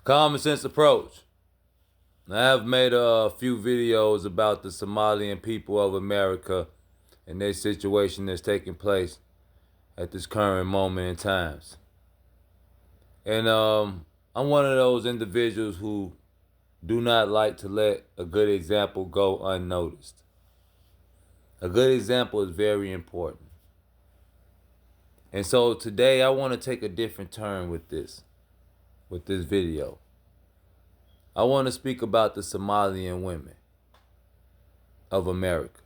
Common sense approach. I have made a few videos about the Somalian people of America and their situation that's taking place at this current moment in times. And I'm one of those individuals who do not like to let a good example go unnoticed. A good example is very important. And so today I want to take a different turn with this video. I want to speak about the Somalian women of America.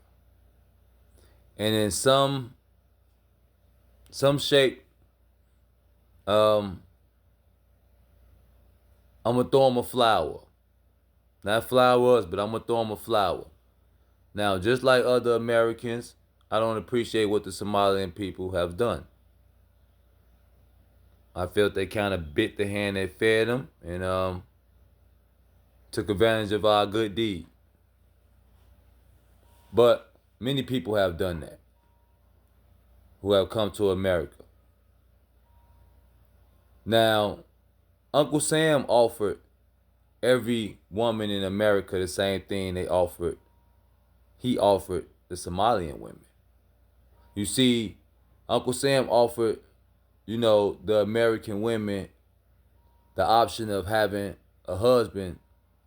And in some shape, um, I'm gonna throw them a flower. Not flowers, but I'm gonna throw them a flower. Now, just like other Americans, I don't appreciate what the Somalian people have done. I felt they kind of bit the hand that fed them and took advantage of our good deed. But many people have done that who have come to America. Now, Uncle Sam offered every woman in America the same thing he offered the Somalian women. You see, Uncle Sam offered, the American women the option of having a husband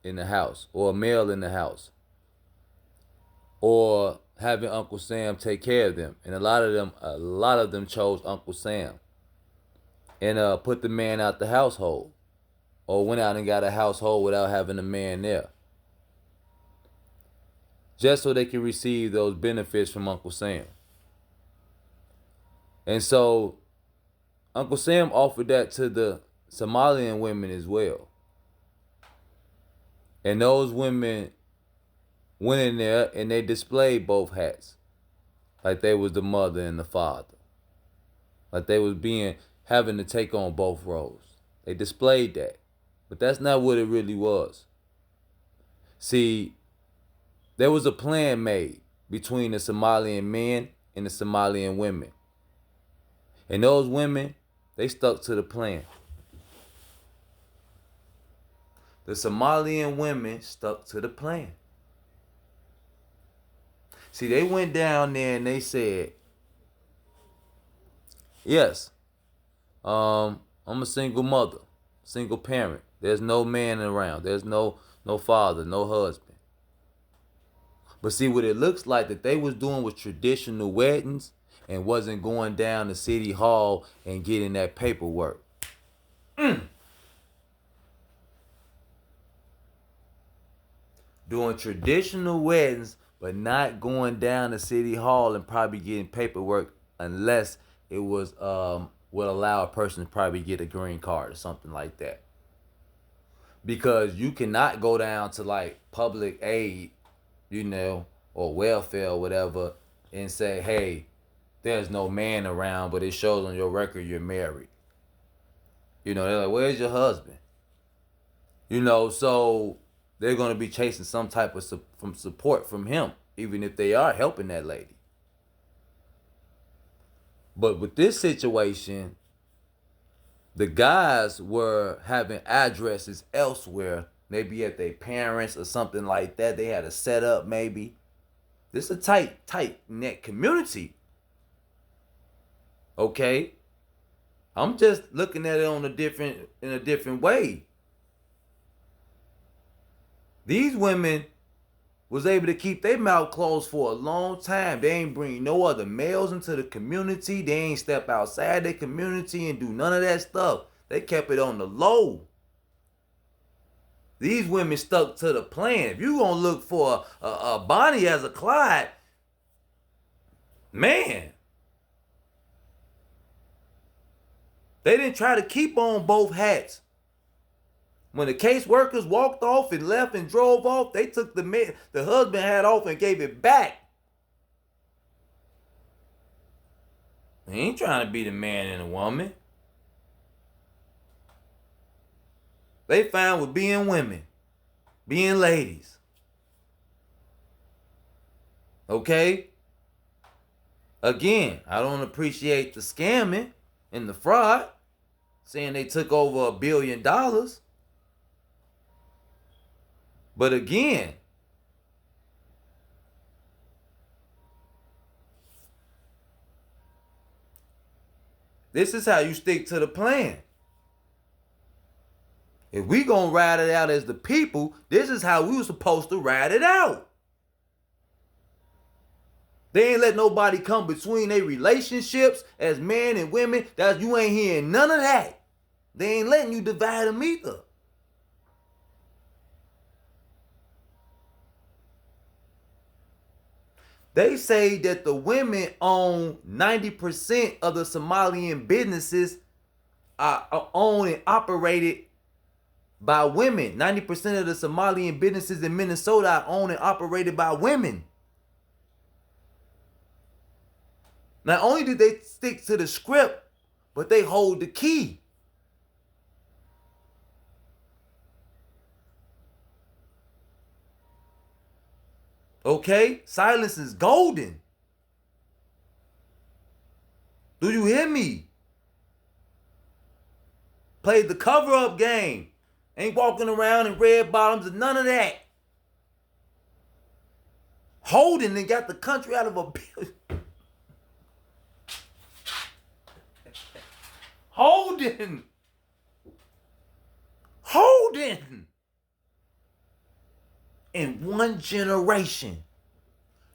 in the house or a male in the house or having Uncle Sam take care of them. And a lot of them chose Uncle Sam and put the man out the household or went out and got a household without having a man there, just so they can receive those benefits from Uncle Sam. And so Uncle Sam offered that to the Somalian women as well. And those women went in there and they displayed both hats. Like they was the mother and the father. Like they was having to take on both roles. They displayed that. But that's not what it really was. See, there was a plan made between the Somalian men and the Somalian women. And those women, they stuck to the plan. The Somalian women stuck to the plan. See, they went down there and they said, yes, I'm a single mother, single parent. There's no man around. There's no father, no husband. But see, what it looks like that they was doing was traditional weddings and wasn't going down to City Hall and getting that paperwork. Doing traditional weddings, but not going down to City Hall and probably getting paperwork unless it was would allow a person to probably get a green card or something like that. Because you cannot go down to like public aid, or welfare or whatever, and say, hey, there's no man around, but it shows on your record you're married. They're like, where's your husband? So they're going to be chasing some type of support from him, even if they are helping that lady. But with this situation, the guys were having addresses elsewhere, maybe at their parents or something like that. They had a setup maybe. This is a tight knit community. Okay? I'm just looking at it in a different way. These women was able to keep their mouth closed for a long time. They ain't bring no other males into the community. They ain't step outside their community and do none of that stuff. They kept it on the low. These women stuck to the plan. If you gonna look for a Bonnie as a Clyde, man, they didn't try to keep on both hats. When the caseworkers walked off and left and drove off, they took the husband hat off and gave it back. They ain't trying to be the man and the woman. They fine with being women, being ladies. Okay? Again, I don't appreciate the scamming and the fraud, saying they took over $1 billion. But again, this is how you stick to the plan. If we gonna ride it out as the people, this is how we were supposed to ride it out. They ain't let nobody come between their relationships as men and women. That you ain't hearing none of that. They ain't letting you divide them either. They say that the women own 90% of the Somalian businesses are owned and operated by women. 90% of the Somalian businesses in Minnesota are owned and operated by women. Not only did they stick to the script, but they hold the key. Okay? Silence is golden. Do you hear me? Played the cover-up game. Ain't walking around in red bottoms and none of that. Holding and got the country out of a Holding. In one generation.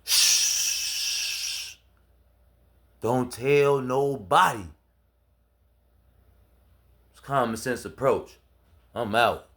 Shh. Don't tell nobody. It's common sense approach. I'm out.